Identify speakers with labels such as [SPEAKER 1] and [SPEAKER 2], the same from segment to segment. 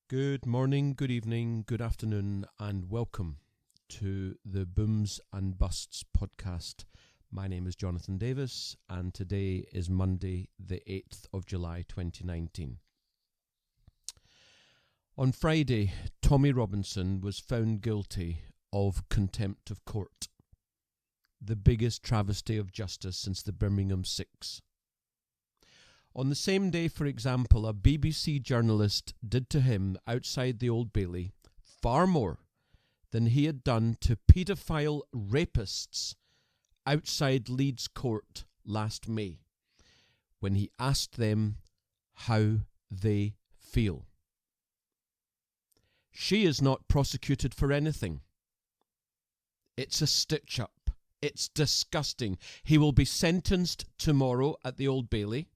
[SPEAKER 1] Good morning, good evening, good afternoon, and welcome to the Booms and Busts podcast. My name is Jonathan Davis, and today is Monday, the 8th of July, 2019. On Friday, Tommy Robinson was found guilty of contempt of court, the biggest travesty of justice since the Birmingham Six. On the same day, for example, a BBC journalist did to him outside the Old Bailey far more than he had done to paedophile rapists outside Leeds Court last May, when he asked them how they feel. She is not prosecuted for anything. It's a stitch-up. It's disgusting. He will be sentenced tomorrow at the Old Bailey.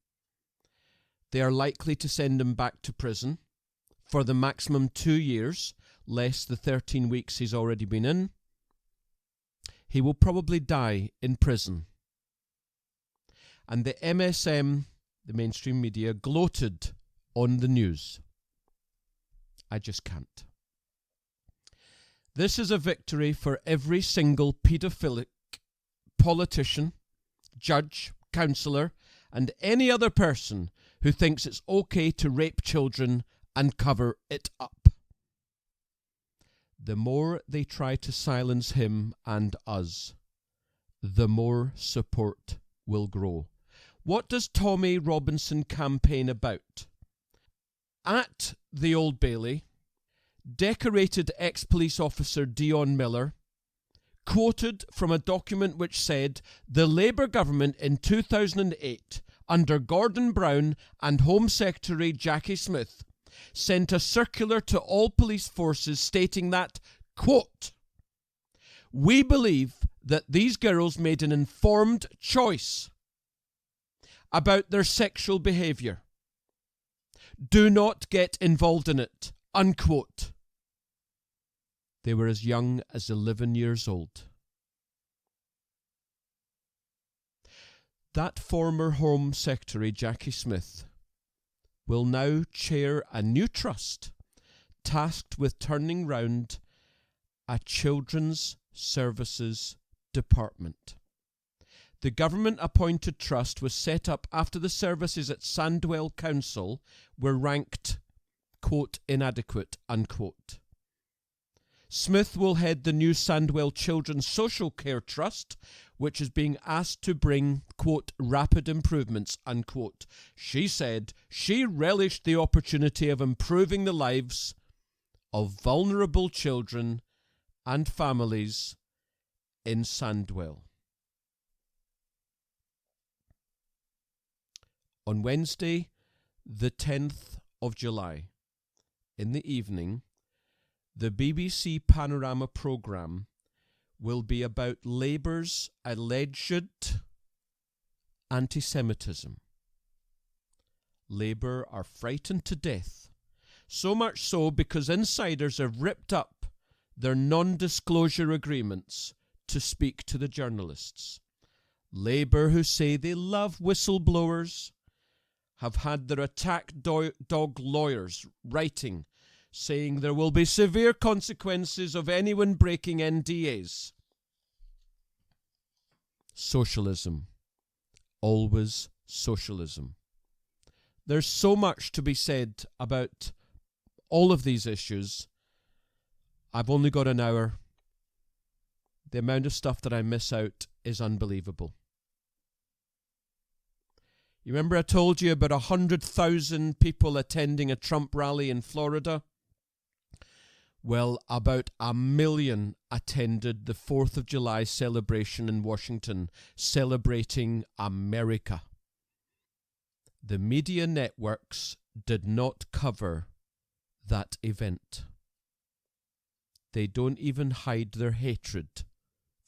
[SPEAKER 1] They are likely to send him back to prison for the maximum 2 years, less the 13 weeks he's already been in. He will probably die in prison. And the MSM, the mainstream media, gloated on the news. I just can't. This is a victory for every single paedophilic politician, judge, councillor, and any other person who thinks it's okay to rape children and cover it up. The more they try to silence him and us, the more support will grow. What does Tommy Robinson campaign about? At the Old Bailey, decorated ex-police officer Dion Miller quoted from a document which said the Labour government in 2008 under Gordon Brown and Home Secretary Jackie Smith sent a circular to all police forces stating that, quote, "We believe that these girls made an informed choice about their sexual behaviour. Do not get involved in it," unquote. They were as young as 11 years old. That former Home Secretary, Jackie Smith, will now chair a new trust tasked with turning round a children's services department. The government-appointed trust was set up after the services at Sandwell Council were ranked, quote, inadequate, unquote. Smith will head the new Sandwell Children's Social Care Trust, which is being asked to bring, quote, rapid improvements, unquote. She said she relished the opportunity of improving the lives of vulnerable children and families in Sandwell. On Wednesday, the 10th of July, in the evening, the BBC Panorama programme will be about Labour's alleged anti-Semitism. Labour are frightened to death, so much so because insiders have ripped up their non-disclosure agreements to speak to the journalists. Labour, who say they love whistleblowers, have had their attack dog lawyers writing saying there will be severe consequences of anyone breaking NDAs. Socialism. Always socialism. There's so much to be said about all of these issues. I've only got an hour. The amount of stuff that I miss out is unbelievable. You remember I told you about 100,000 people attending a Trump rally in Florida? Well, about 1 million attended the 4th of July celebration in Washington, celebrating America. The media networks did not cover that event. They don't even hide their hatred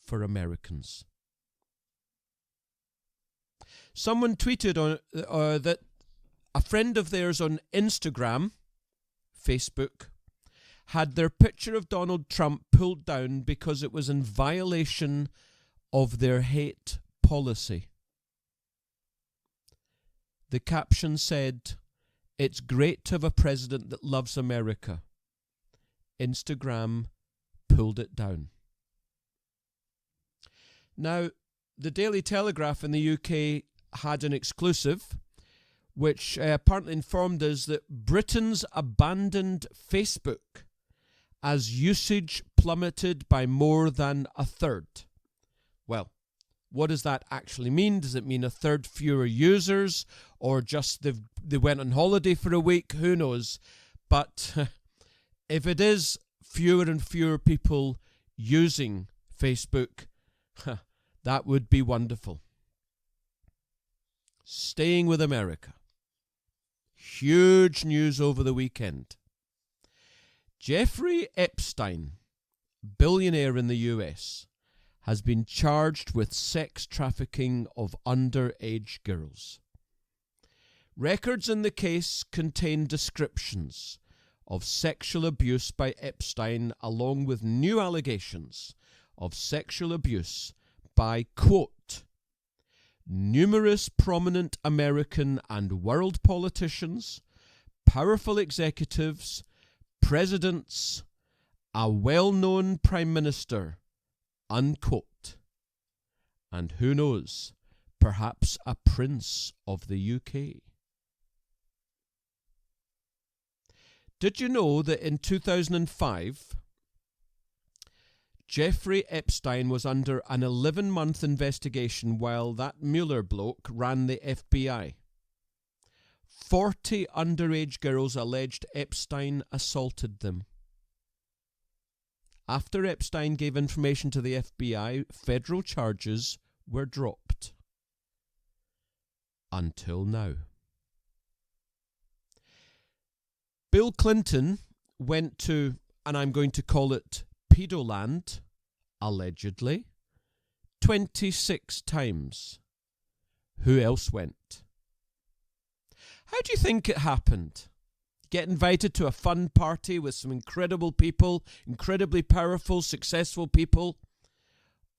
[SPEAKER 1] for Americans. Someone tweeted on that a friend of theirs on Instagram, Facebook, had their picture of Donald Trump pulled down because it was in violation of their hate policy. The caption said, It's great to have a president that loves America. Instagram pulled it down. Now, the Daily Telegraph in the UK had an exclusive which apparently informed us that Britain's abandoned Facebook as usage plummeted by more than a third. Well, what does that actually mean? Does it mean a third fewer users, or just they went on holiday for a week? Who knows? But if it is fewer and fewer people using Facebook, that would be wonderful. Staying with America. Huge news over the weekend. Jeffrey Epstein, billionaire in the US, has been charged with sex trafficking of underage girls. Records in the case contain descriptions of sexual abuse by Epstein, along with new allegations of sexual abuse by, quote, numerous prominent American and world politicians, powerful executives, presidents, a well-known prime minister, unquote. And who knows, perhaps a prince of the UK. Did you know that in 2005, Jeffrey Epstein was under an 11-month investigation while that Mueller bloke ran the FBI? 40 underage girls alleged Epstein assaulted them. After Epstein gave information to the FBI, federal charges were dropped. Until now. Bill Clinton went to, and I'm going to call it Pedoland, allegedly, 26 times. Who else went? How do you think it happened? Get invited to a fun party with some incredible people, incredibly powerful, successful people,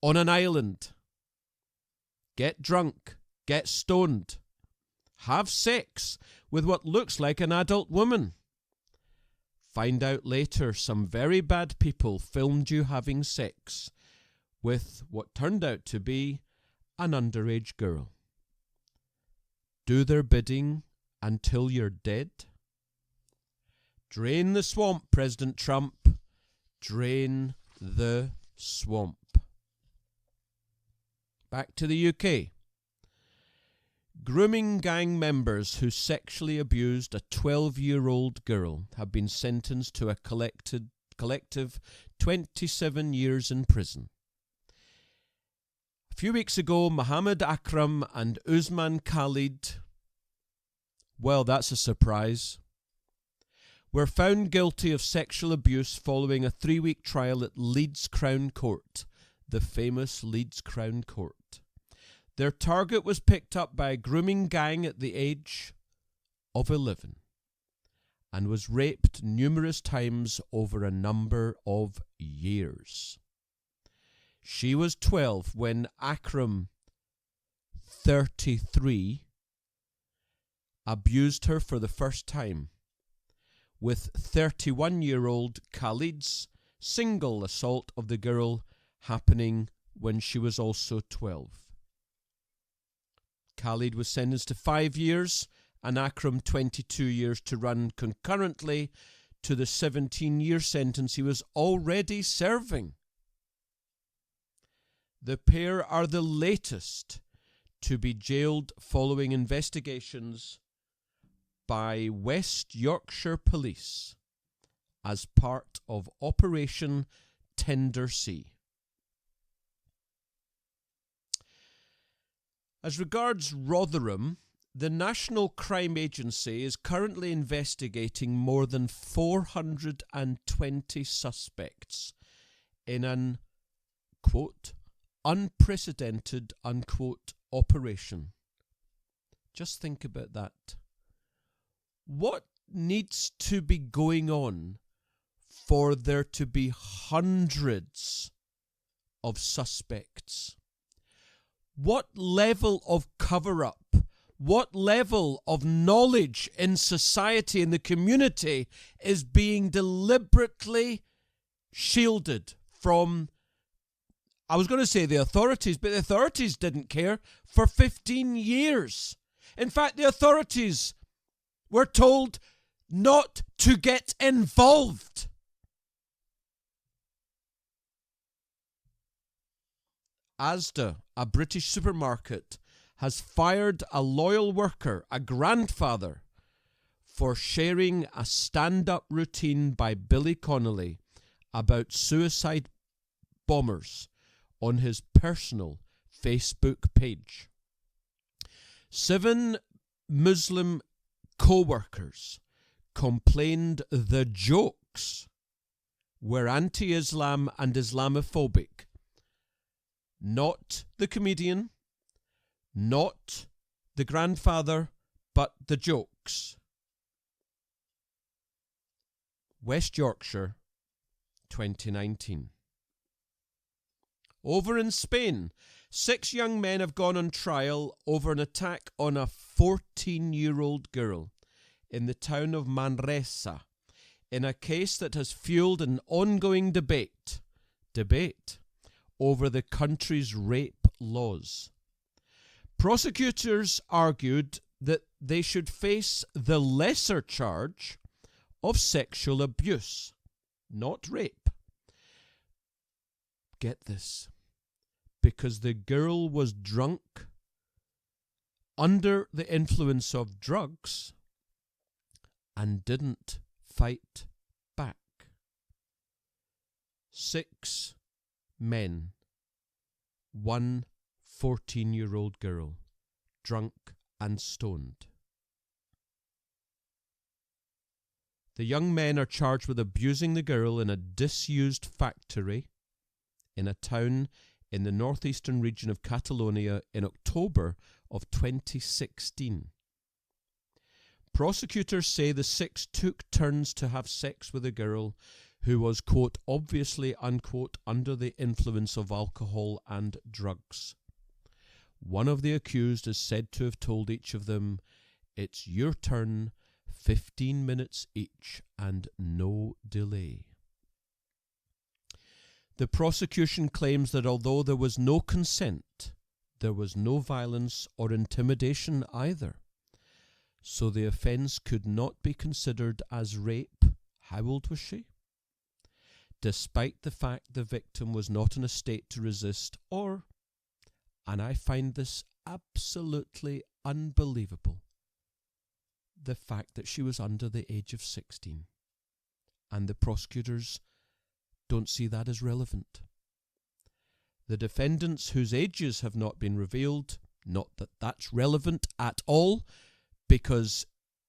[SPEAKER 1] on an island. Get drunk, get stoned, have sex with what looks like an adult woman. Find out later some very bad people filmed you having sex with what turned out to be an underage girl. Do their bidding until you're dead? Drain the swamp, President Trump. Drain the swamp. Back to the UK. Grooming gang members who sexually abused a 12-year-old girl have been sentenced to a collective 27 years in prison. A few weeks ago, Mohammed Akram and Usman Khalid, well, that's a surprise, were found guilty of sexual abuse following a 3-week trial at Leeds Crown Court, the famous Leeds Crown Court. Their target was picked up by a grooming gang at the age of 11 and was raped numerous times over a number of years. She was 12 when Akram, 33, abused her for the first time, with 31-year-old Khalid's single assault of the girl happening when she was also 12. Khalid was sentenced to 5 years and Akram 22 years to run concurrently to the 17-year sentence he was already serving. The pair are the latest to be jailed following investigations by West Yorkshire Police as part of Operation Tender Sea. As regards Rotherham, the National Crime Agency is currently investigating more than 420 suspects in an, quote, unprecedented, unquote, operation. Just think about that. What needs to be going on for there to be hundreds of suspects? What level of cover-up, what level of knowledge in society, in the community, is being deliberately shielded from, I was going to say the authorities, but the authorities didn't care for 15 years. In fact, the authorities were told not to get involved. Asda, a British supermarket, has fired a loyal worker, a grandfather, for sharing a stand-up routine by Billy Connolly about suicide bombers on his personal Facebook page. 7 Muslim co-workers complained the jokes were anti-Islam and Islamophobic. Not the comedian, not the grandfather, but the jokes. West Yorkshire, 2019. Over in Spain, 6 young men have gone on trial over an attack on a 14-year-old girl in the town of Manresa, in a case that has fueled an ongoing debate over the country's rape laws. Prosecutors argued that they should face the lesser charge of sexual abuse, not rape. Get this, because the girl was drunk, under the influence of drugs, and didn't fight back. 6 men, 1 14-year-old girl, drunk and stoned. The young men are charged with abusing the girl in a disused factory in a town in the northeastern region of Catalonia in October of 2016. Prosecutors say the 6 took turns to have sex with a girl who was, quote, obviously, unquote, under the influence of alcohol and drugs. One of the accused is said to have told each of them, "It's your turn, 15 minutes each, and no delay." The prosecution claims that although there was no consent, there was no violence or intimidation either. So the offence could not be considered as rape. How old was she? Despite the fact the victim was not in a state to resist, or, and I find this absolutely unbelievable, the fact that she was under the age of 16. And the prosecutors don't see that as relevant. The defendants whose ages have not been revealed, not that that's relevant at all, because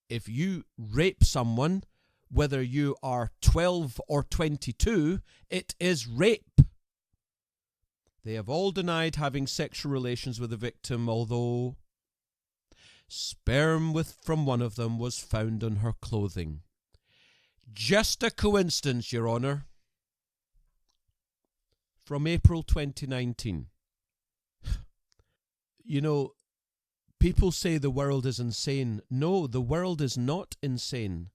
[SPEAKER 1] if you rape someone, whether you are 12 or 22, it is rape. They have all denied having sexual relations with the victim, although sperm from one of them was found on her clothing. Just a coincidence, Your Honour. From April 2019. You know, people say the world is insane. No, the world is not insane.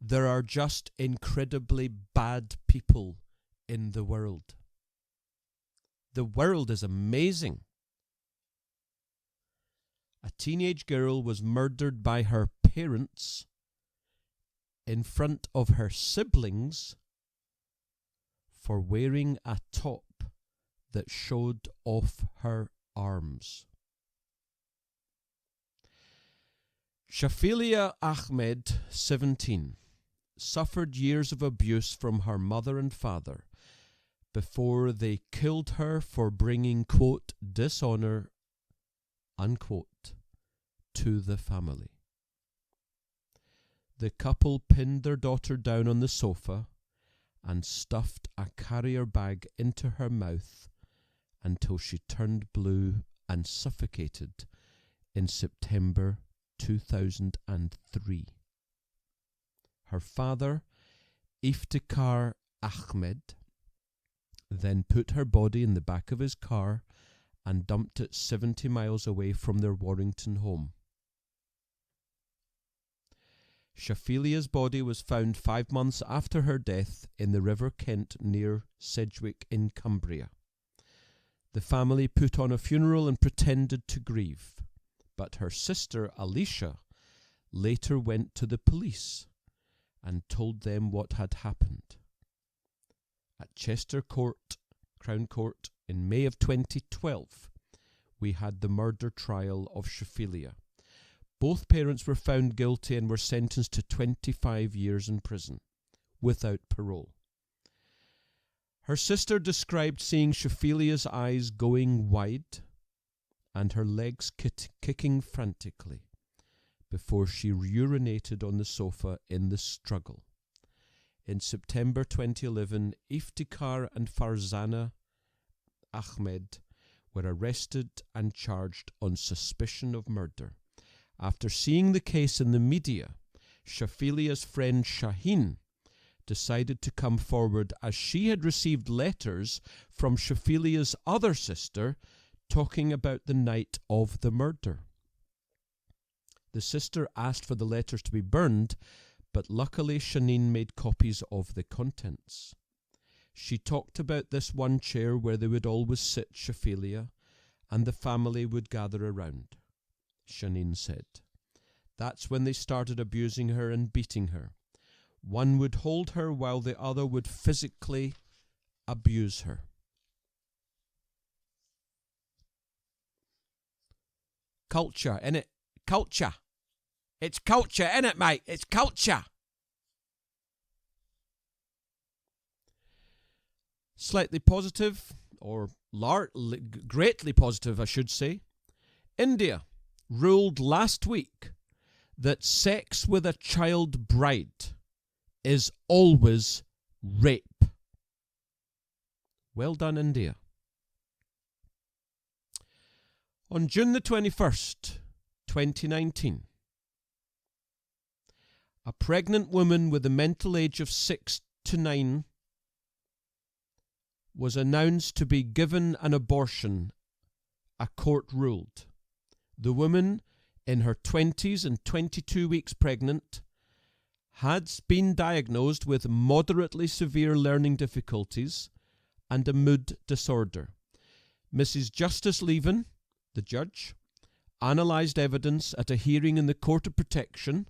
[SPEAKER 1] There are just incredibly bad people in the world. The world is amazing. A teenage girl was murdered by her parents in front of her siblings for wearing a top that showed off her arms. Shafilia Ahmed, 17, suffered years of abuse from her mother and father before they killed her for bringing, quote, dishonour, unquote, to the family. The couple pinned their daughter down on the sofa and stuffed a carrier bag into her mouth until she turned blue and suffocated in September 2003. Her father, Iftikhar Ahmed, then put her body in the back of his car and dumped it 70 miles away from their Warrington home. Shaphilia's body was found 5 months after her death in the River Kent near Sedgwick in Cumbria. The family put on a funeral and pretended to grieve, but her sister Alicia later went to the police and told them what had happened. At Chester Court, Crown Court, in May of 2012, we had the murder trial of Shaphilia. Both parents were found guilty and were sentenced to 25 years in prison, without parole. Her sister described seeing Shaphilia's eyes going wide and her legs kicking frantically before she urinated on the sofa in the struggle. In September 2011, Iftikhar and Farzana Ahmed were arrested and charged on suspicion of murder. After seeing the case in the media, Shaphilia's friend Shaheen decided to come forward as she had received letters from Shaphilia's other sister talking about the night of the murder. The sister asked for the letters to be burned, but luckily Shaheen made copies of the contents. She talked about this one chair where they would always sit Shaphilia, and the family would gather around. Shaheen said, "That's when they started abusing her and beating her. One would hold her while the other would physically abuse her." Culture, innit? Culture. It's culture, innit, mate? It's culture. Slightly positive, or greatly positive, I should say. India ruled last week that sex with a child bride is always rape. Well done, India. On June the 21st, 2019, a pregnant woman with a mental age of 6 to 9 was announced to be given an abortion, a court ruled. The woman, in her 20s and 22 weeks pregnant, had been diagnosed with moderately severe learning difficulties and a mood disorder. Mrs. Justice Levin, the judge, analysed evidence at a hearing in the Court of Protection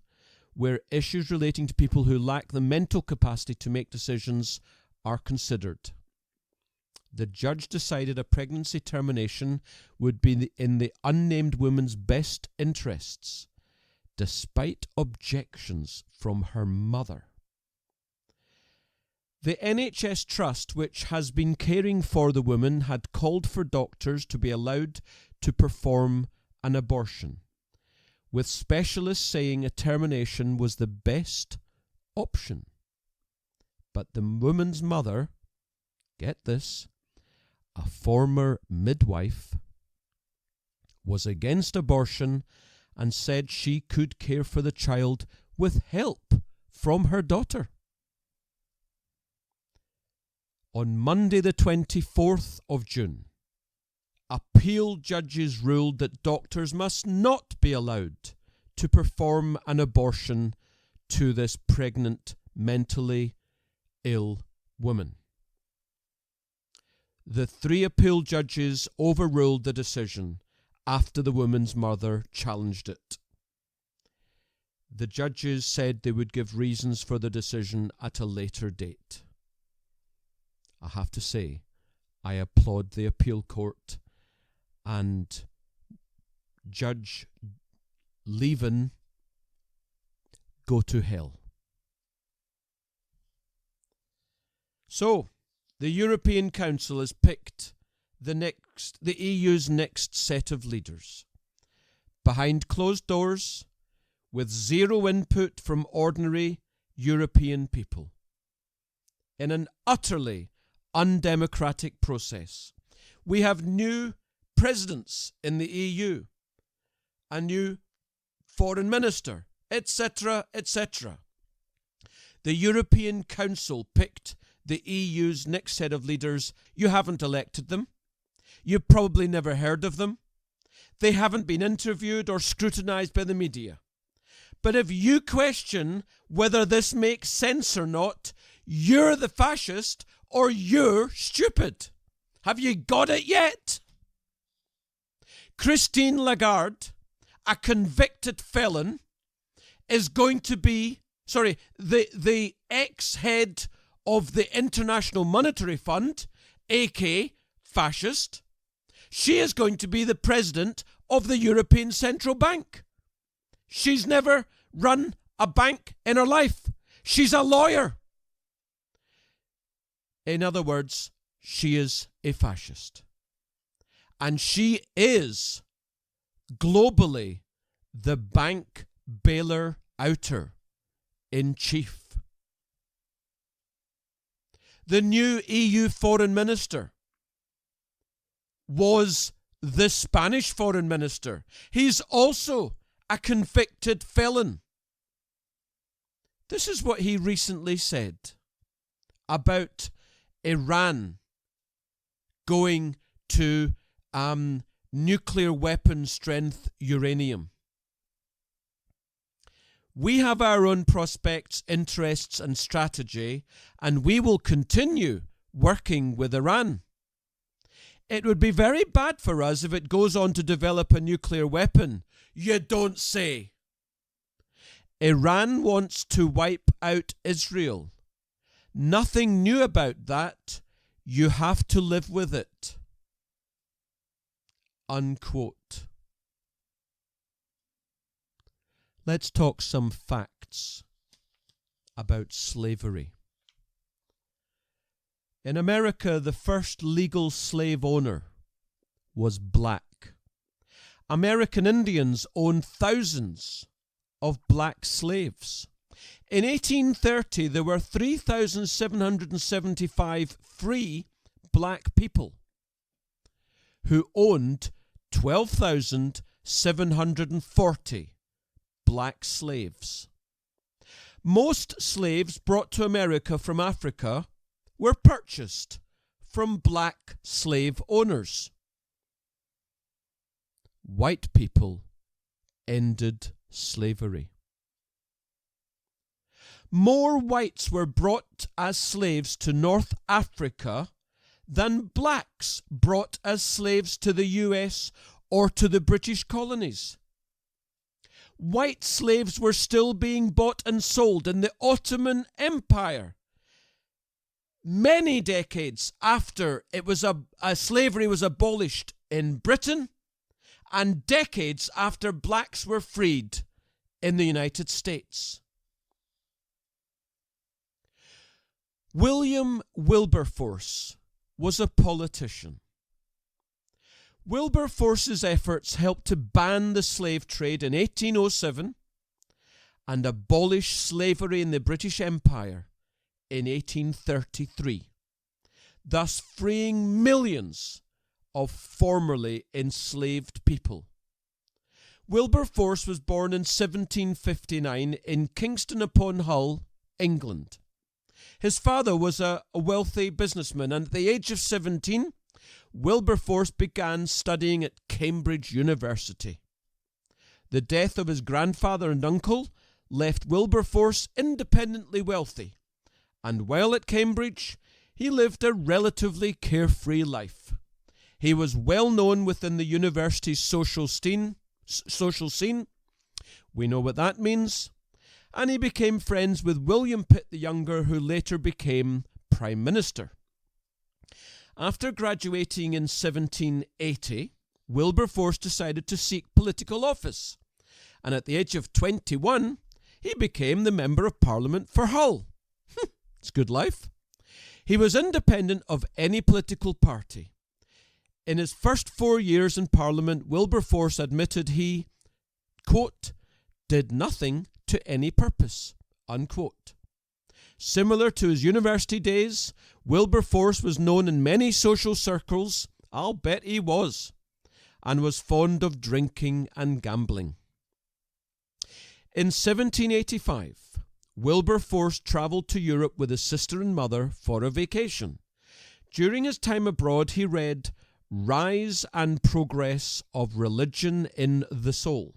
[SPEAKER 1] where issues relating to people who lack the mental capacity to make decisions are considered. The judge decided a pregnancy termination would be in the unnamed woman's best interests, despite objections from her mother. The NHS Trust, which has been caring for the woman, had called for doctors to be allowed to perform an abortion, with specialists saying a termination was the best option. But the woman's mother, get this, a former midwife, was against abortion and said she could care for the child with help from her daughter. On Monday the 24th of June, appeal judges ruled that doctors must not be allowed to perform an abortion to this pregnant, mentally ill woman. The 3 appeal judges overruled the decision after the woman's mother challenged it. The judges said they would give reasons for the decision at a later date. I have to say, I applaud the appeal court and Judge Levin. Go to hell. So, the European Council has picked the EU's next set of leaders. Behind closed doors, with zero input from ordinary European people. In an utterly undemocratic process. We have new presidents in the EU, a new foreign minister, etc., etc. The European Council picked the EU's next set of leaders. You haven't elected them. You've probably never heard of them. They haven't been interviewed or scrutinised by the media. But if you question whether this makes sense or not, you're the fascist or you're stupid. Have you got it yet? Christine Lagarde, a convicted felon, is going to be, the ex-head of the International Monetary Fund, aka fascist. She is going to be the president of the European Central Bank. She's never run a bank in her life. She's a lawyer. In other words, she is a fascist. And she is globally the bank bailer-outer in chief. The new EU foreign minister was the Spanish foreign minister. He's also a convicted felon. This is what he recently said about Iran going to nuclear weapon strength uranium. We have our own prospects, interests and strategy, and we will continue working with Iran. It would be very bad for us if it goes on to develop a nuclear weapon. You don't say. Iran wants to wipe out Israel. Nothing new about that. You have to live with it. Unquote. Let's talk some facts about slavery. In America, the first legal slave owner was black. American Indians owned thousands of black slaves. In 1830, there were 3,775 free black people who owned 12,740 black slaves. Most slaves brought to America from Africa were purchased from black slave owners. White people ended slavery. More whites were brought as slaves to North Africa than blacks brought as slaves to the US or to the British colonies. White slaves were still being bought and sold in the Ottoman Empire. Many decades after slavery was abolished in Britain, and decades after blacks were freed in the United States. William Wilberforce was a politician. Wilberforce's efforts helped to ban the slave trade in 1807 and abolish slavery in the British Empire in 1833, thus freeing millions of formerly enslaved people. Wilberforce was born in 1759 in Kingston upon Hull, England. His father was a wealthy businessman, and at the age of 17, Wilberforce began studying at Cambridge University. The death of his grandfather and uncle left Wilberforce independently wealthy, and while at Cambridge, he lived a relatively carefree life. He was well known within the university's social scene. We know what that means. And he became friends with William Pitt the Younger, who later became Prime Minister. After graduating in 1780, Wilberforce decided to seek political office, and at the age of 21, he became the Member of Parliament for Hull. It's good life. He was independent of any political party. In his first 4 years in Parliament, Wilberforce admitted he, quote, did nothing to any purpose, unquote. Similar to his university days, Wilberforce was known in many social circles, I'll bet he was, and was fond of drinking and gambling. In 1785, Wilberforce travelled to Europe with his sister and mother for a vacation. During his time abroad, he read Rise and Progress of Religion in the Soul.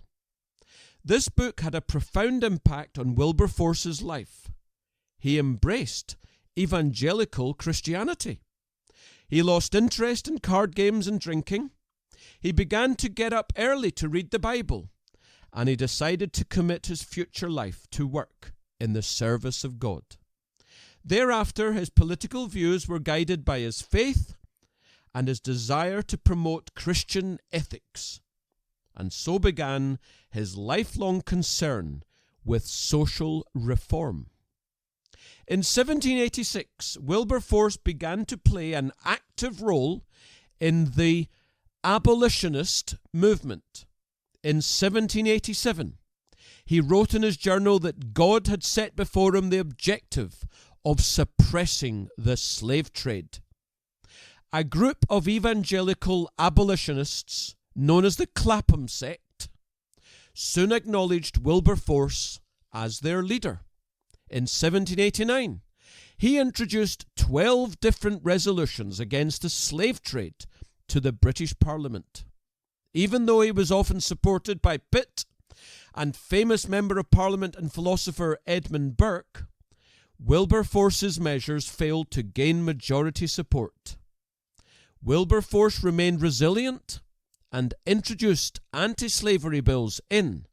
[SPEAKER 1] This book had a profound impact on Wilberforce's life. He embraced evangelical Christianity. He lost interest in card games and drinking. He began to get up early to read the Bible, and he decided to commit his future life to work in the service of God. Thereafter, his political views were guided by his faith and his desire to promote Christian ethics, and so began his lifelong concern with social reform. In 1786, Wilberforce began to play an active role in the abolitionist movement. In 1787, he wrote in his journal that God had set before him the objective of suppressing the slave trade. A group of evangelical abolitionists, known as the Clapham sect, soon acknowledged Wilberforce as their leader. In 1789, he introduced 12 different resolutions against the slave trade to the British Parliament. Even though he was often supported by Pitt and famous Member of Parliament and philosopher Edmund Burke, Wilberforce's measures failed to gain majority support. Wilberforce remained resilient and introduced anti-slavery bills in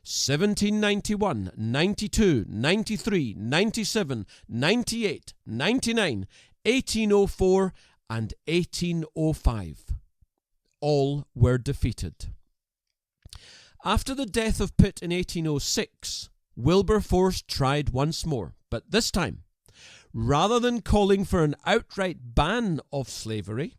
[SPEAKER 1] 1791, 92, 93, 97, 98, 99, 1804, and 1805. All were defeated. After the death of Pitt in 1806, Wilberforce tried once more, but this time, rather than calling for an outright ban of slavery,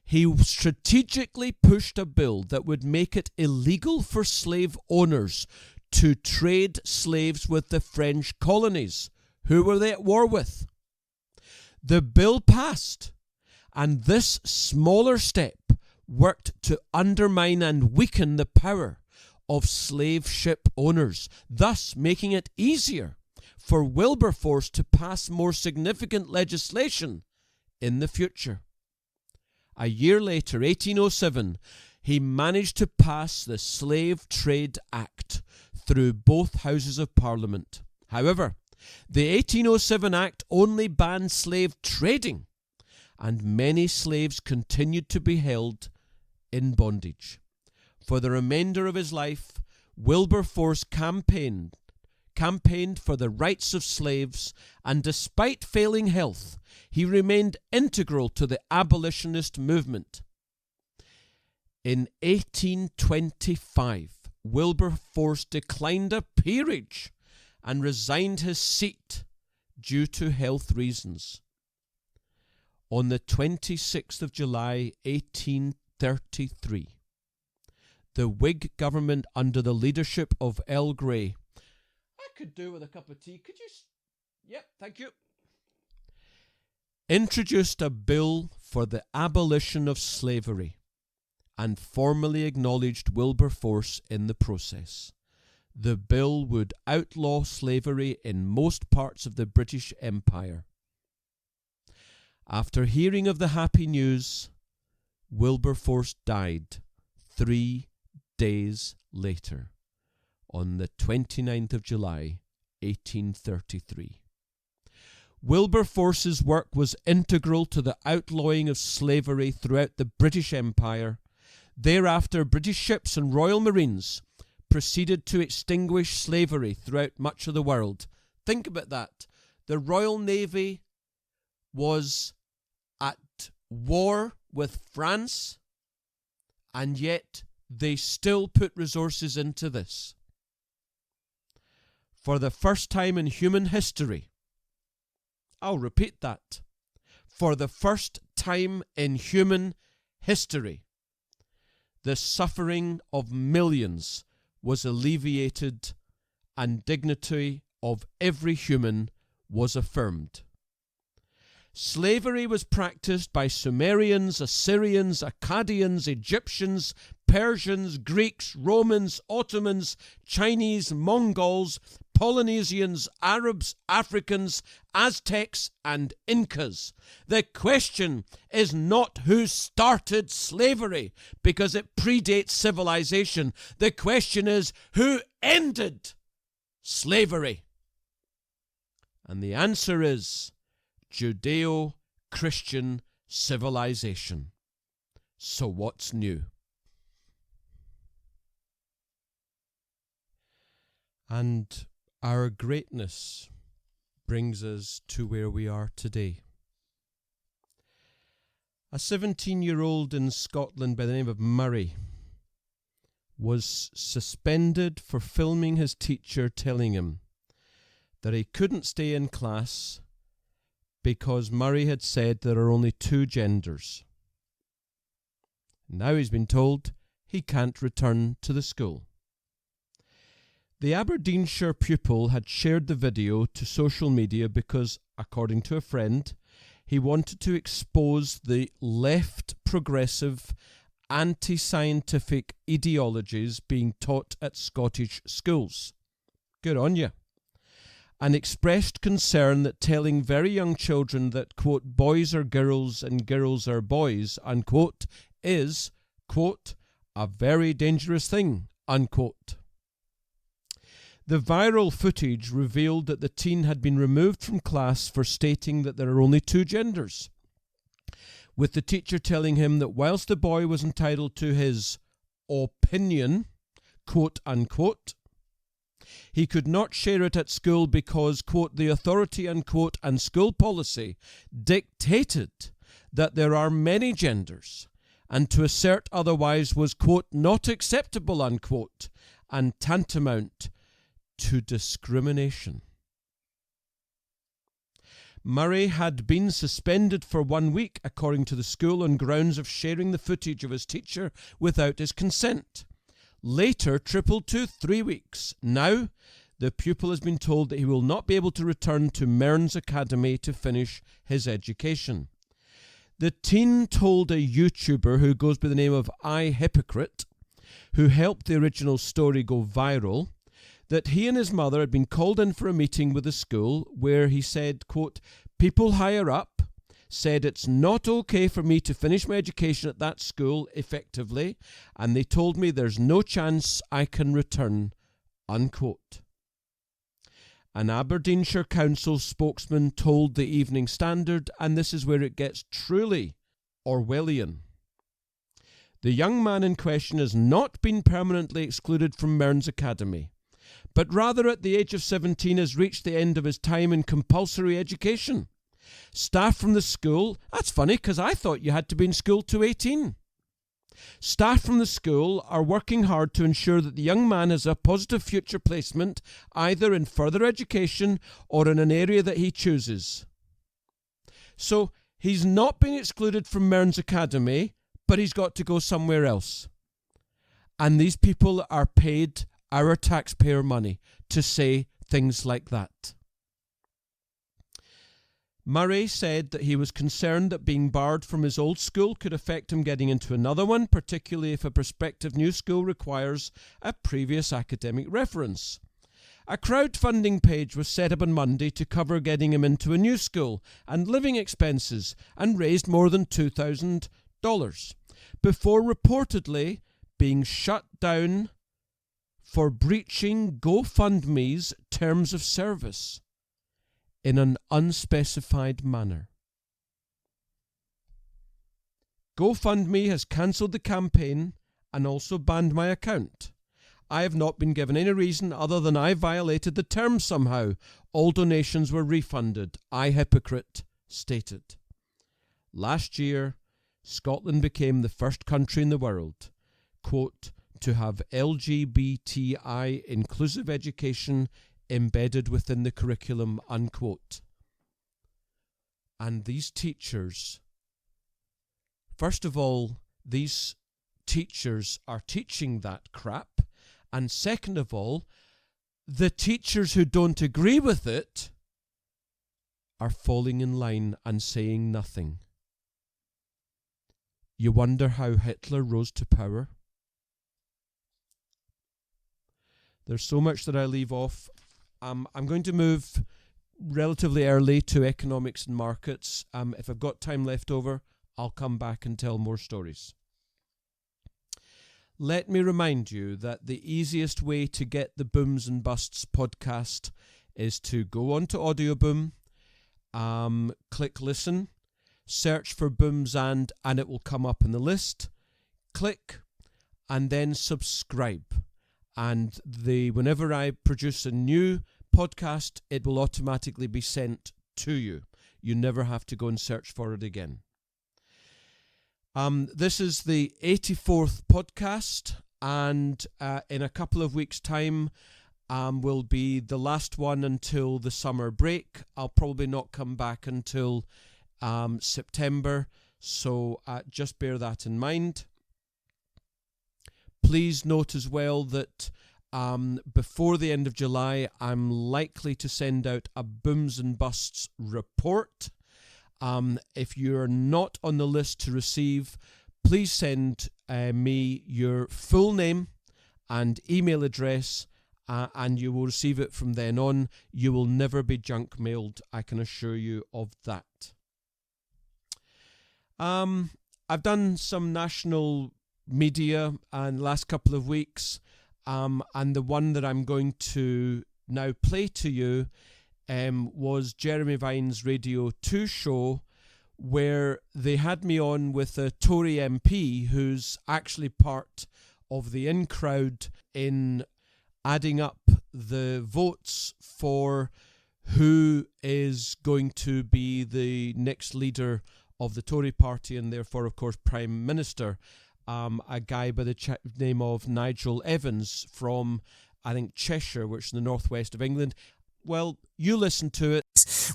[SPEAKER 1] he strategically pushed a bill that would make it illegal for slave owners to trade slaves with the French colonies. Who were they at war with? The bill passed, and this smaller step worked to undermine and weaken the power of slave ship owners, thus making it easier for Wilberforce to pass more significant legislation in the future. A year later, 1807, he managed to pass the Slave Trade Act through both Houses of Parliament. However, the 1807 Act only banned slave trading, and many slaves continued to be held in bondage. For the remainder of his life, Wilberforce campaigned for the rights of slaves, and despite failing health, he remained integral to the abolitionist movement. In 1825, Wilberforce declined a peerage and resigned his seat due to health reasons. On the 26th of July, 1833, the Whig government under the leadership of Earl Grey, I could do with a cup of tea, could you? Yep, thank you. Introduced a bill for the abolition of slavery and formally acknowledged Wilberforce in the process. The bill would outlaw slavery in most parts of the British Empire. After hearing of the happy news, Wilberforce died 3 days later, on the 29th of July, 1833. Wilberforce's work was integral to the outlawing of slavery throughout the British Empire. Thereafter, British ships and Royal Marines proceeded to extinguish slavery throughout much of the world. Think about that. The Royal Navy was at war with France, and yet they still put resources into this. For the first time in human history, I'll repeat that. For the first time in human history, the suffering of millions was alleviated and dignity of every human was affirmed. Slavery was practiced by Sumerians, Assyrians, Akkadians, Egyptians, Persians, Greeks, Romans, Ottomans, Chinese, Mongols, Polynesians, Arabs, Africans, Aztecs, and Incas. The question is not who started slavery, because it predates civilization. The question is who ended slavery. And the answer is Judeo-Christian civilization. So what's new? And our greatness brings us to where we are today. A 17-year-old in Scotland by the name of Murray was suspended for filming his teacher telling him that he couldn't stay in class because Murray had said there are only two genders. Now he's been told he can't return to the school. The Aberdeenshire pupil had shared the video to social media because, according to a friend, he wanted to expose the left progressive anti-scientific ideologies being taught at Scottish schools. Good on you. And expressed concern that telling very young children that, quote, boys are girls and girls are boys, unquote, is, quote, a very dangerous thing, unquote. The viral footage revealed that the teen had been removed from class for stating that there are only two genders, with the teacher telling him that whilst the boy was entitled to his opinion, quote unquote, he could not share it at school because, quote, the authority, unquote, and school policy dictated that there are many genders, and to assert otherwise was, quote, not acceptable, unquote, and tantamount to discrimination. Murray had been suspended for 1 week, according to the school, on grounds of sharing the footage of his teacher without his consent. Later tripled to 3 weeks. Now, the pupil has been told that he will not be able to return to Mearns Academy to finish his education. The teen told a YouTuber who goes by the name of iHypocrite, who helped the original story go viral, that he and his mother had been called in for a meeting with the school where he said, quote, people higher up said it's not okay for me to finish my education at that school effectively, and they told me there's no chance I can return, unquote. An Aberdeenshire Council spokesman told the Evening Standard, and this is where it gets truly Orwellian. The young man in question has not been permanently excluded from Mearns Academy, but rather at the age of 17 has reached the end of his time in compulsory education. Staff from the school, that's funny because I thought you had to be in school to 18. Staff from the school are working hard to ensure that the young man has a positive future placement either in further education or in an area that he chooses. So he's not been excluded from Mearns Academy, but he's got to go somewhere else. And these people are paid our taxpayer money to say things like that. Murray said that he was concerned that being barred from his old school could affect him getting into another one, particularly if a prospective new school requires a previous academic reference. A crowdfunding page was set up on Monday to cover getting him into a new school and living expenses, and raised more than $2,000, before reportedly being shut down for breaching GoFundMe's terms of service in an unspecified manner. GoFundMe has cancelled the campaign and also banned my account. I have not been given any reason other than I violated the terms somehow. All donations were refunded, iHypocrite stated. Last year, Scotland became the first country in the world, quote, to have LGBTI inclusive education embedded within the curriculum, unquote. And these teachers, first of all, these teachers are teaching that crap, and second of all, the teachers who don't agree with it are falling in line and saying nothing. You wonder how Hitler rose to power? There's so much that I leave off I'm going to move relatively early to economics and markets. If I've got time left over, I'll come back and tell more stories. Let me remind you that the easiest way to get the Booms and Busts podcast is to go onto Audioboom, click listen, search for Booms and it will come up in the list. Click and then subscribe. And whenever I produce a new podcast, it will automatically be sent to you. You never have to go and search for it again. This is the 84th podcast, and in a couple of weeks' time will be the last one until the summer break. I'll probably not come back until September, so just bear that in mind. Please note as well that before the end of July, I'm likely to send out a Booms and Busts report. If you're not on the list to receive, please send me your full name and email address, and you will receive it from then on. You will never be junk mailed, I can assure you of that. I've done some national media in the last couple of weeks, and the one that I'm going to now play to you was Jeremy Vine's Radio 2 show, where they had me on with a Tory MP who's actually part of the in crowd in adding up the votes for who is going to be the next leader of the Tory party and therefore, of course, Prime Minister. A guy by the name of Nigel Evans from, I think, Cheshire, which is in the northwest of England. Well, you listen to it.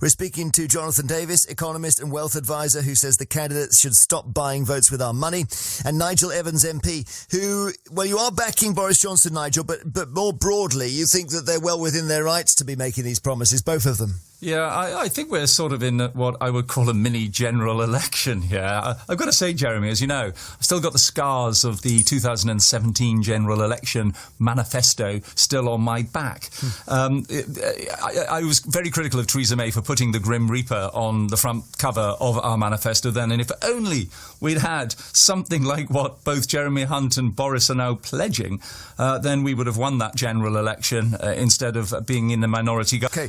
[SPEAKER 2] We're speaking to Jonathan Davis, economist and wealth advisor, who says the candidates should stop buying votes with our money, and Nigel Evans MP, who, well, you are backing Boris Johnson, Nigel, but more broadly, you think that they're well within their rights to be making these promises, both of them.
[SPEAKER 3] Yeah, I think we're sort of in what I would call a mini general election here. I've got to say, Jeremy, as you know, I've still got the scars of the 2017 general election manifesto still on my back. I was very critical of Theresa May for putting the Grim Reaper on the front cover of our manifesto then, and if only we'd had something like what both Jeremy Hunt and Boris are now pledging, then we would have won that general election instead of being in the minority.
[SPEAKER 2] Okay,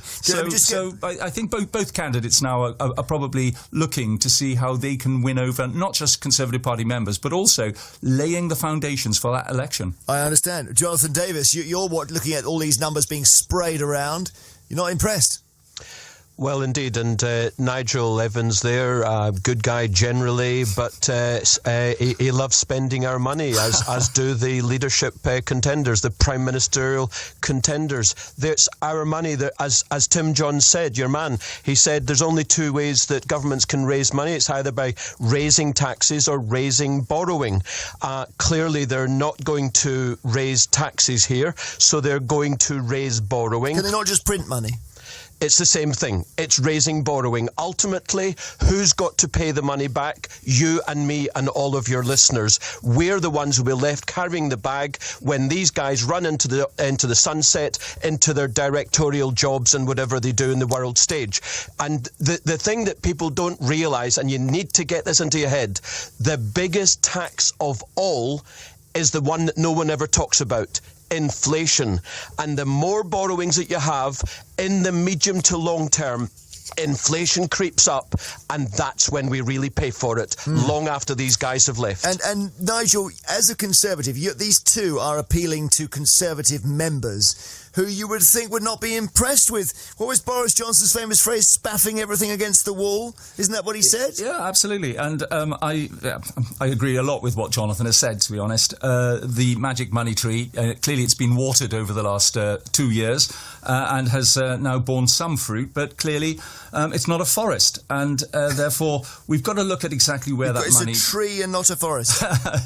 [SPEAKER 3] I think both candidates now are probably looking to see how they can win over not just Conservative Party members, but also laying the foundations for that election.
[SPEAKER 2] I understand. Jonathan Davis, you're looking at all these numbers being sprayed around. You're not impressed?
[SPEAKER 4] Well, indeed, and Nigel Evans there, good guy generally, but he loves spending our money, as do the leadership contenders, the prime ministerial contenders. There's our money, as Tim Jones said, your man, he said there's only two ways that governments can raise money. It's either by raising taxes or raising borrowing. Clearly, they're not going to raise taxes here, so they're going to raise borrowing.
[SPEAKER 2] Can they not just print money?
[SPEAKER 4] It's the same thing. It's raising borrowing. Ultimately, who's got to pay the money back? You and me and all of your listeners. We're the ones who will be left carrying the bag when these guys run into the sunset, into their directorial jobs and whatever they do in the world stage. And the thing that people don't realise, and you need to get this into your head, the biggest tax of all is the one that no one ever talks about. Inflation. And the more borrowings that you have in the medium to long term, inflation creeps up, and that's when we really pay for it, long after these guys have left.
[SPEAKER 2] And Nigel, as a Conservative, these two are appealing to Conservative members who you would think would not be impressed with, what was Boris Johnson's famous phrase, spaffing everything against the wall? Isn't that what he said?
[SPEAKER 3] Yeah, absolutely. And I agree a lot with what Jonathan has said, to be honest. The magic money tree, clearly it's been watered over the last 2 years and has now borne some fruit, but clearly it's not a forest. And therefore, we've got to look at exactly where that money...
[SPEAKER 2] It's a tree and not a forest.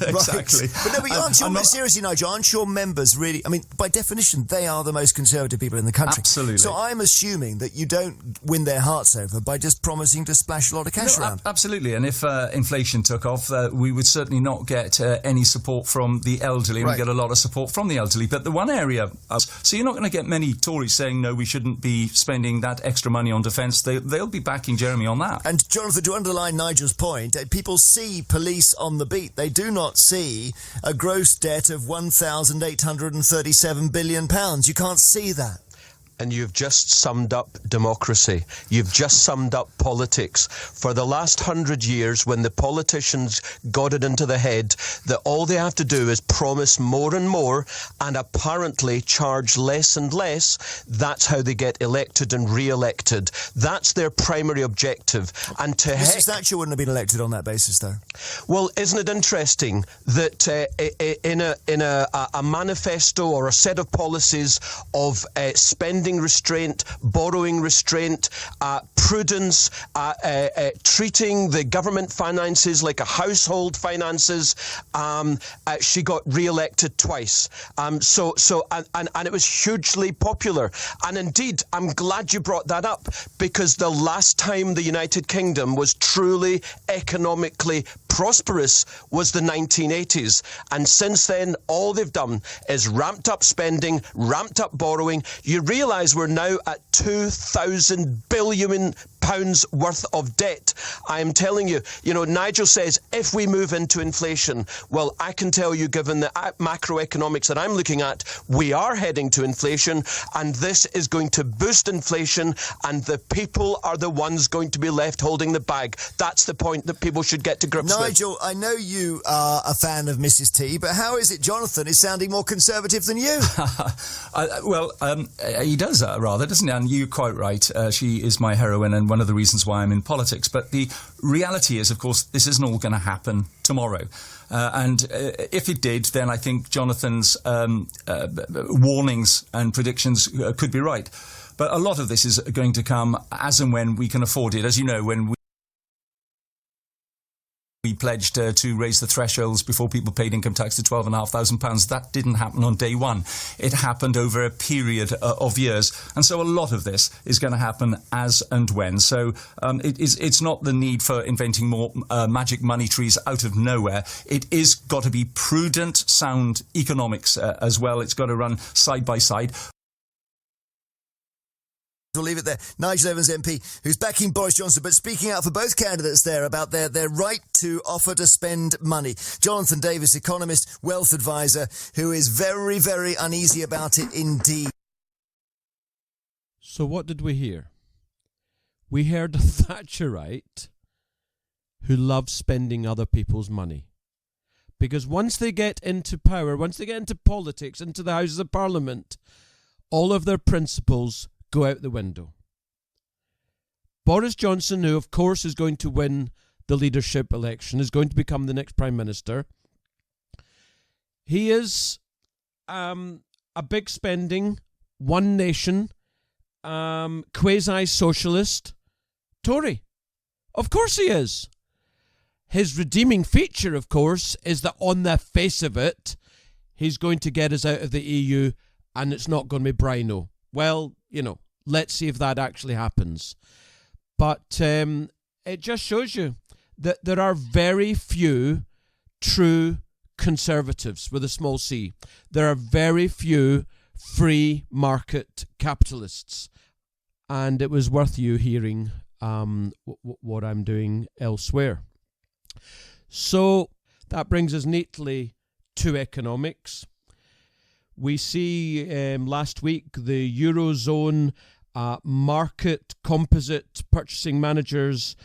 [SPEAKER 3] Exactly.
[SPEAKER 2] Right. But no, but seriously, Nigel, aren't your members really... I mean, by definition, they are the most conservative people in the country.
[SPEAKER 3] Absolutely.
[SPEAKER 2] So I'm assuming that you don't win their hearts over by just promising to splash a lot of cash around.
[SPEAKER 3] Absolutely. And if inflation took off, we would certainly not get any support from the elderly.
[SPEAKER 2] Right.
[SPEAKER 3] We get a lot of support from the elderly. But the one area, so you're not going to get many Tories saying, no, we shouldn't be spending that extra money on defence. They'll be backing Jeremy on that.
[SPEAKER 2] And Jonathan, to underline Nigel's point, people see police on the beat. They do not see a gross debt of £1,837 billion. You can't see that.
[SPEAKER 4] And you've just summed up democracy. You've just summed up politics. For the last 100 years, when the politicians got it into the head that all they have to do is promise more and more and apparently charge less and less, that's how they get elected and re-elected. That's their primary objective. And to
[SPEAKER 2] Mrs. Thatcher wouldn't have been elected on that basis, though.
[SPEAKER 4] Well, isn't it interesting that in a manifesto or a set of policies of spending restraint, borrowing restraint, prudence, treating the government finances like a household finances, she got re-elected twice. And it was hugely popular. And indeed, I'm glad you brought that up, because the last time the United Kingdom was truly economically prosperous was the 1980s. And since then, all they've done is ramped up spending, ramped up borrowing. You realise we're now at £2,000 billion worth of debt. I'm telling you, Nigel says, if we move into inflation, well, I can tell you, given the macroeconomics that I'm looking at, we are heading to inflation, and this is going to boost inflation, and the people are the ones going to be left holding the bag. That's the point that people should get to grips with.
[SPEAKER 2] Nigel, I know you are a fan of Mrs. T, but how is it Jonathan is sounding more conservative than you?
[SPEAKER 3] He does rather, doesn't he? And you're quite right. She is my heroine and one of the reasons why I'm in politics. But the reality is, of course, this isn't all going to happen tomorrow. And if it did, then I think Jonathan's warnings and predictions could be right. But a lot of this is going to come as and when we can afford it. As you know, when we pledged to raise the thresholds before people paid income tax to £12,500. That didn't happen on day one. It happened over a period of years. And so a lot of this is going to happen as and when. So it's not the need for inventing more magic money trees out of nowhere. It is got to be prudent, sound economics as well. It's got to run side by side.
[SPEAKER 2] We'll leave it there. Nigel Evans MP, who's backing Boris Johnson, but speaking out for both candidates there about their right to offer to spend money. Jonathan Davis, economist, wealth advisor, who is very, very uneasy about it indeed.
[SPEAKER 1] So what did we hear? We heard a Thatcherite who loves spending other people's money. Because once they get into power, once they get into politics, into the Houses of Parliament, all of their principles go out the window. Boris Johnson, who of course is going to win the leadership election, is going to become the next Prime Minister. He is a big spending, one nation, quasi-socialist Tory. Of course he is. His redeeming feature, of course, is that on the face of it, he's going to get us out of the EU and it's not going to be Brino. Well, let's see if that actually happens. But it just shows you that there are very few true conservatives with a small c. There are very few free market capitalists. And it was worth you hearing what I'm doing elsewhere. So that brings us neatly to economics. We see last week the Eurozone market composite purchasing managers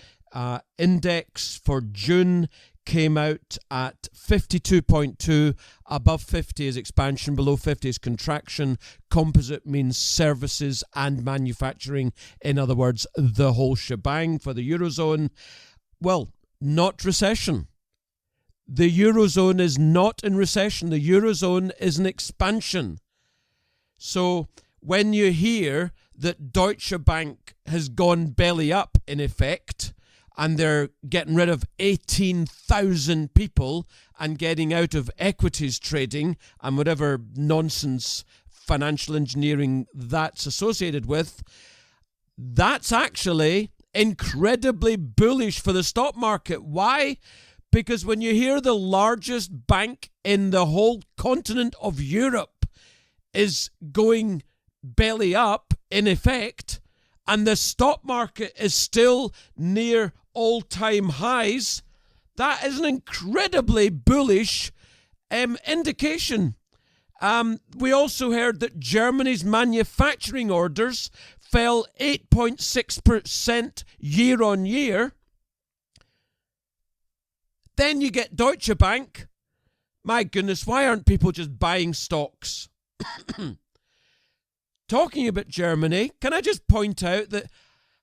[SPEAKER 1] index for June came out at 52.2. Above 50 is expansion, below 50 is contraction. Composite means services and manufacturing. In other words, the whole shebang for the Eurozone. Well, not recession. The Eurozone is not in recession. The Eurozone is in expansion. So when you hear that Deutsche Bank has gone belly up, in effect, and they're getting rid of 18,000 people and getting out of equities trading and whatever nonsense financial engineering that's associated with, that's actually incredibly bullish for the stock market. Why? Because when you hear the largest bank in the whole continent of Europe is going belly up, in effect, and the stock market is still near all-time highs, that is an incredibly bullish indication. We also heard that Germany's manufacturing orders fell 8.6% year on year. Then you get Deutsche Bank. My goodness, why aren't people just buying stocks? Talking about Germany, can I just point out that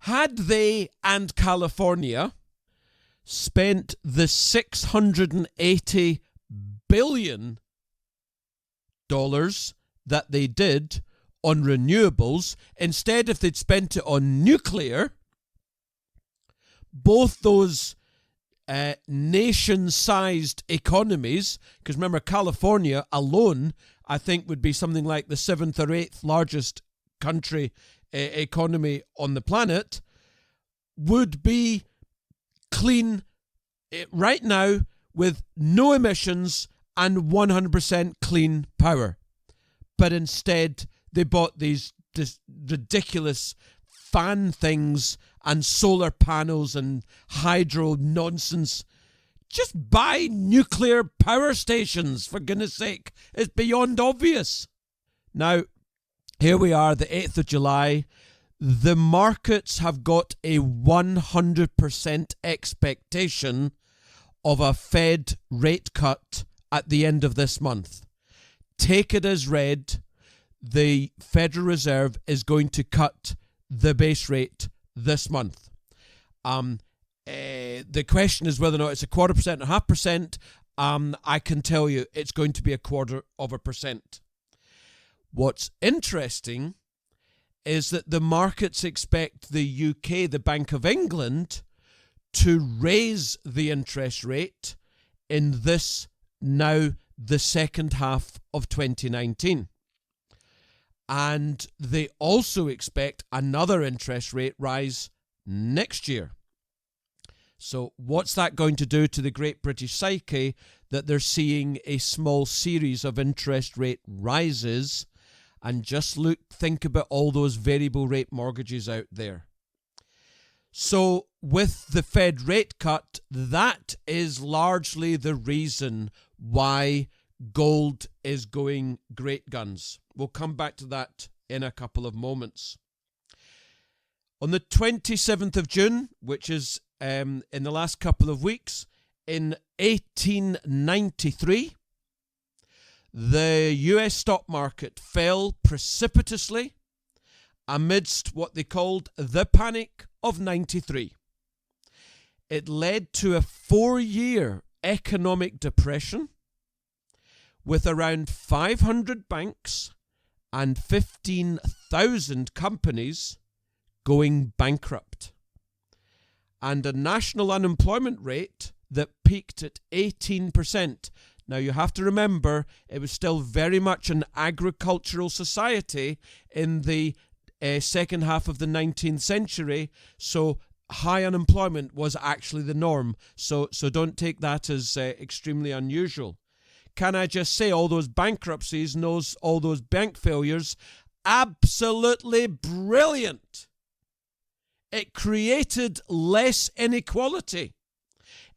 [SPEAKER 1] had they and California spent the $680 billion that they did on renewables, instead if they'd spent it on nuclear, both those nation-sized economies, because remember California alone I think would be something like the 7th or 8th largest country economy on the planet, would be clean right now with no emissions and 100% clean power. But instead they bought these ridiculous fan things and solar panels and hydro nonsense. Just buy nuclear power stations, for goodness sake. It's beyond obvious. Now, here we are, the 8th of July. The markets have got a 100% expectation of a Fed rate cut at the end of this month. Take it as read. The Federal Reserve is going to cut the base rate this month. The question is whether or not it's 0.25% or 0.5%. I can tell you it's going to be 0.25%. What's interesting is that the markets expect the UK, the Bank of England, to raise the interest rate in this now the second half of 2019. And they also expect another interest rate rise next year. So what's that going to do to the Great British Psyche that they're seeing a small series of interest rate rises? And just think about all those variable rate mortgages out there. So with the Fed rate cut, that is largely the reason why gold is going great guns. We'll come back to that in a couple of moments. On the 27th of June, which is in the last couple of weeks, in 1893, the US stock market fell precipitously amidst what they called the Panic of 93. It led to a 4-year economic depression with around 500 banks and 15,000 companies going bankrupt, and a national unemployment rate that peaked at 18%. Now, you have to remember, it was still very much an agricultural society in the second half of the 19th century, so high unemployment was actually the norm. So don't take that as extremely unusual. Can I just say, all those bankruptcies and all those bank failures, absolutely brilliant. It created less inequality.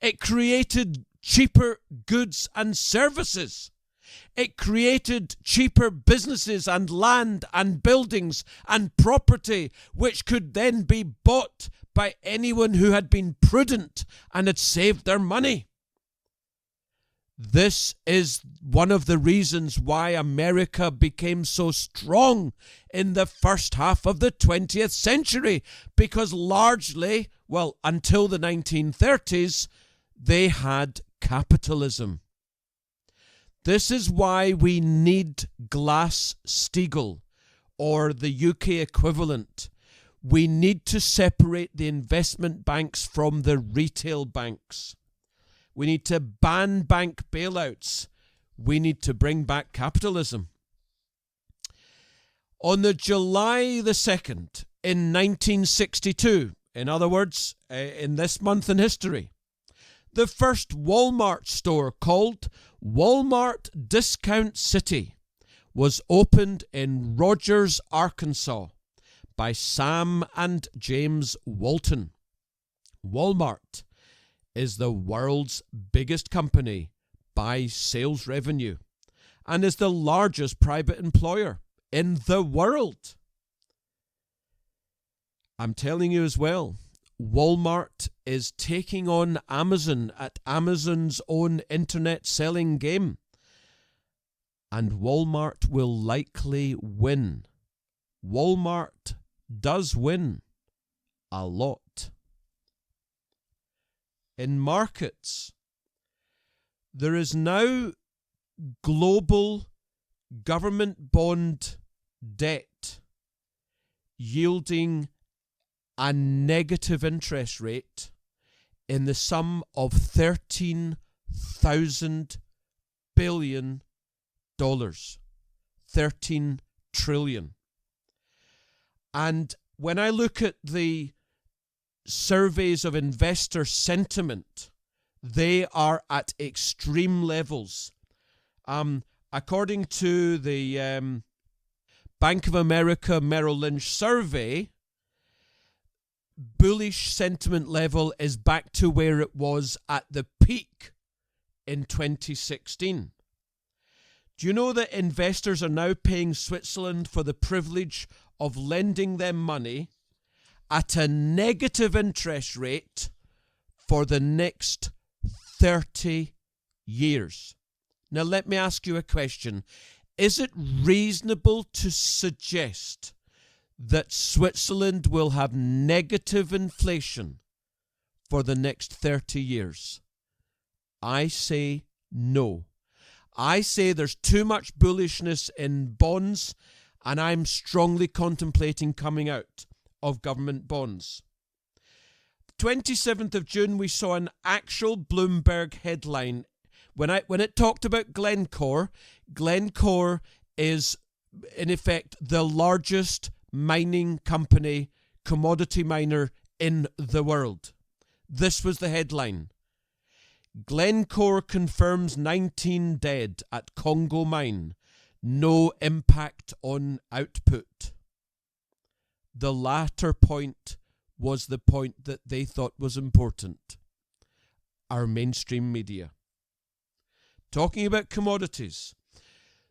[SPEAKER 1] It created cheaper goods and services. It created cheaper businesses and land and buildings and property, which could then be bought by anyone who had been prudent and had saved their money. This is one of the reasons why America became so strong in the first half of the 20th century, because largely, well, until the 1930s, they had capitalism. This is why we need Glass-Steagall, or the UK equivalent. We need to separate the investment banks from the retail banks. We need to ban bank bailouts. We need to bring back capitalism. On the July the 2nd in 1962, in other words, in this month in history, the first Walmart store, called Walmart Discount City, was opened in Rogers, Arkansas by Sam and James Walton. Walmart is the world's biggest company by sales revenue and is the largest private employer in the world. I'm telling you as well, Walmart is taking on Amazon at Amazon's own internet selling game. And Walmart will likely win. Walmart does win a lot. In markets, there is now global government bond debt yielding a negative interest rate in the sum of $13,000 billion. 13 trillion. And when I look at the surveys of investor sentiment, they are at extreme levels. According to the Bank of America Merrill Lynch survey, bullish sentiment level is back to where it was at the peak in 2016. Do you know that investors are now paying Switzerland for the privilege of lending them money at a negative interest rate for the next 30 years? Now, let me ask you a question. Is it reasonable to suggest that Switzerland will have negative inflation for the next 30 years? I say no. I say there's too much bullishness in bonds, and I'm strongly contemplating coming out of government bonds. 27th of June, we saw an actual Bloomberg headline. When it talked about Glencore is, in effect, the largest mining company, commodity miner in the world. This was the headline. Glencore confirms 19 dead at Congo mine. No impact on output. The latter point was the point that they thought was important. Our mainstream media. Talking about commodities,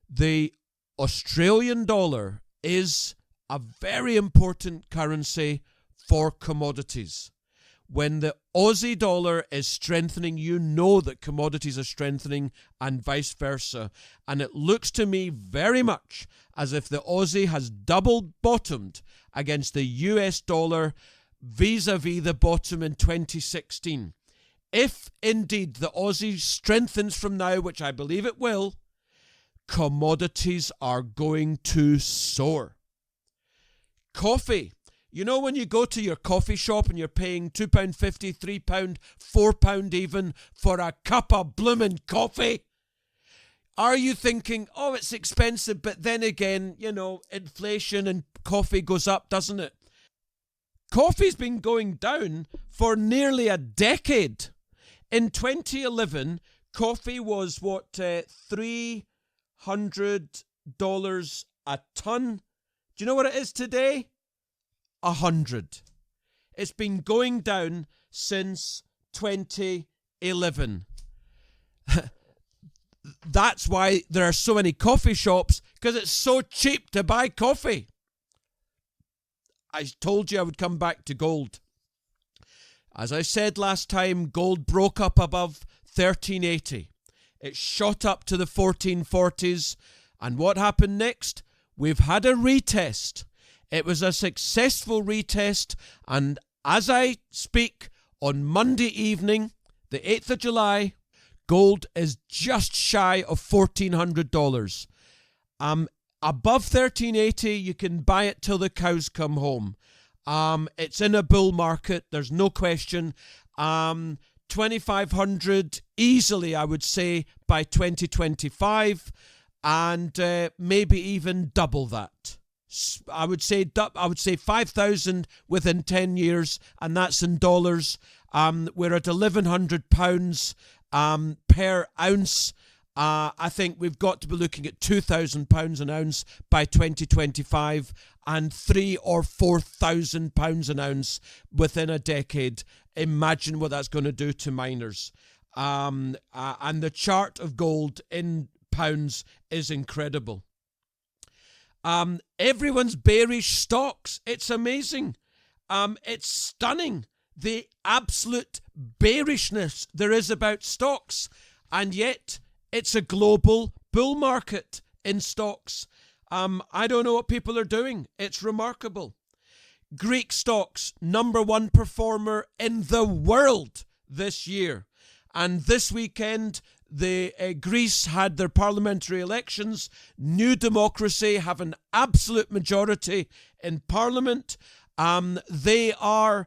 [SPEAKER 1] the Australian dollar is a very important currency for commodities. When the Aussie dollar is strengthening, you know that commodities are strengthening and vice versa. And it looks to me very much as if the Aussie has double bottomed against the US dollar vis-a-vis the bottom in 2016. If indeed the Aussie strengthens from now, which I believe it will, commodities are going to soar. Coffee. You know when you go to your coffee shop and you're paying £2.50, £3, £4 even for a cup of bloomin' coffee? Are you thinking, oh, it's expensive, but then again, you know, inflation and coffee goes up, doesn't it? Coffee's been going down for nearly a decade. In 2011, coffee was, $300 a ton? Do you know what it is today? 100. It's been going down since 2011. That's why there are so many coffee shops, because it's so cheap to buy coffee. I told you I would come back to gold. As I said last time, gold broke up above 1380. It shot up to the 1440s. And what happened next? We've had a retest. It was a successful retest. And as I speak, on Monday evening, the 8th of July, gold is just shy of $1,400. Above 1380, you can buy it till the cows come home. It's in a bull market, there's no question. 2,500 easily, I would say, by 2025, and maybe even double that. I would say 5,000 within 10 years, and that's in dollars. We're at £1,100 per ounce. I think we've got to be looking at £2,000 an ounce by 2025 and £3,000 or £4,000 an ounce within a decade. Imagine what that's going to do to miners. And the chart of gold in pounds is incredible. Everyone's bearish stocks. It's amazing. It's stunning, the absolute bearishness there is about stocks. And yet, it's a global bull market in stocks. I don't know what people are doing. It's remarkable. Greek stocks, #1 performer in the world this year. And this weekend, Greece had their parliamentary elections. New Democracy have an absolute majority in parliament. They are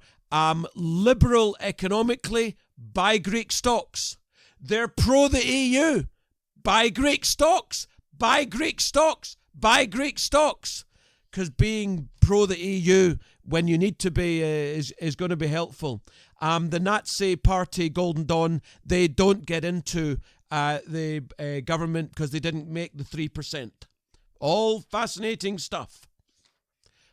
[SPEAKER 1] liberal economically. Buy Greek stocks. They're pro the EU. Buy Greek stocks. Buy Greek stocks. Buy Greek stocks. Because being pro the EU when you need to be is going to be helpful. The Nazi party, Golden Dawn, they don't get into the government because they didn't make the 3%. All fascinating stuff.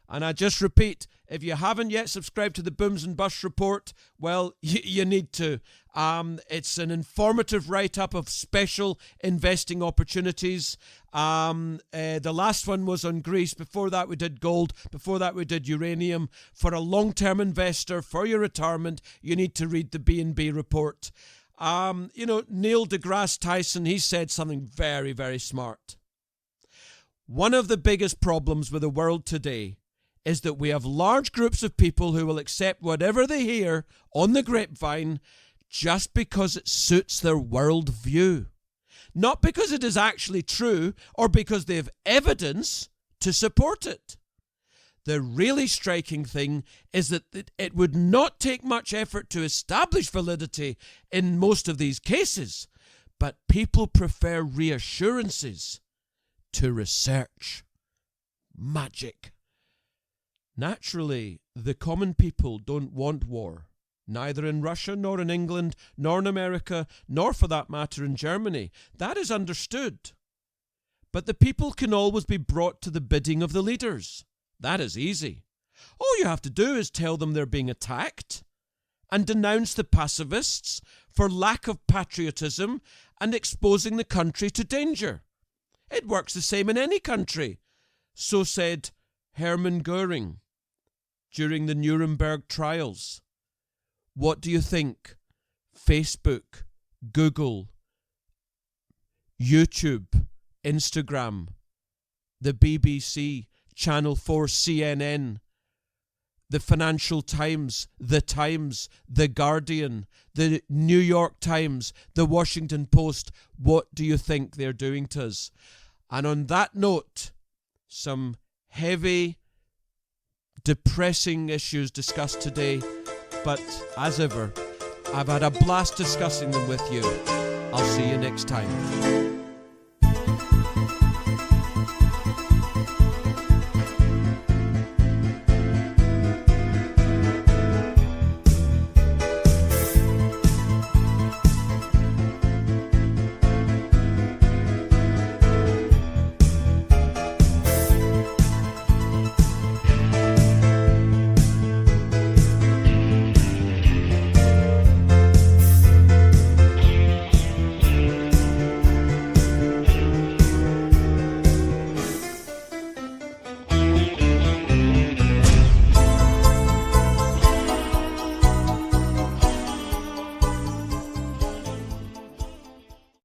[SPEAKER 1] And I just repeat, if you haven't yet subscribed to the Booms and Busts report, well, you need to. It's an informative write-up of special investing opportunities. The last one was on Greece. Before that, we did gold. Before that, we did uranium. For a long-term investor, for your retirement, you need to read the B&B report. Neil deGrasse Tyson, he said something very, very smart. One of the biggest problems with the world today is that we have large groups of people who will accept whatever they hear on the grapevine just because it suits their worldview. Not because it is actually true or because they have evidence to support it. The really striking thing is that it would not take much effort to establish validity in most of these cases, but people prefer reassurances to research. Magic. Naturally, the common people don't want war, neither in Russia, nor in England, nor in America, nor for that matter in Germany. That is understood. But the people can always be brought to the bidding of the leaders. That is easy. All you have to do is tell them they're being attacked and denounce the pacifists for lack of patriotism and exposing the country to danger. It works the same in any country. So said Hermann Goering during the Nuremberg trials. What do you think Facebook, Google, YouTube, Instagram, the BBC, Channel 4, CNN, the Financial Times, The Times, The Guardian, the New York Times, the Washington Post, what do you think they're doing to us? And on that note, some heavy, depressing issues discussed today, but as ever, I've had a blast discussing them with you. I'll see you next time.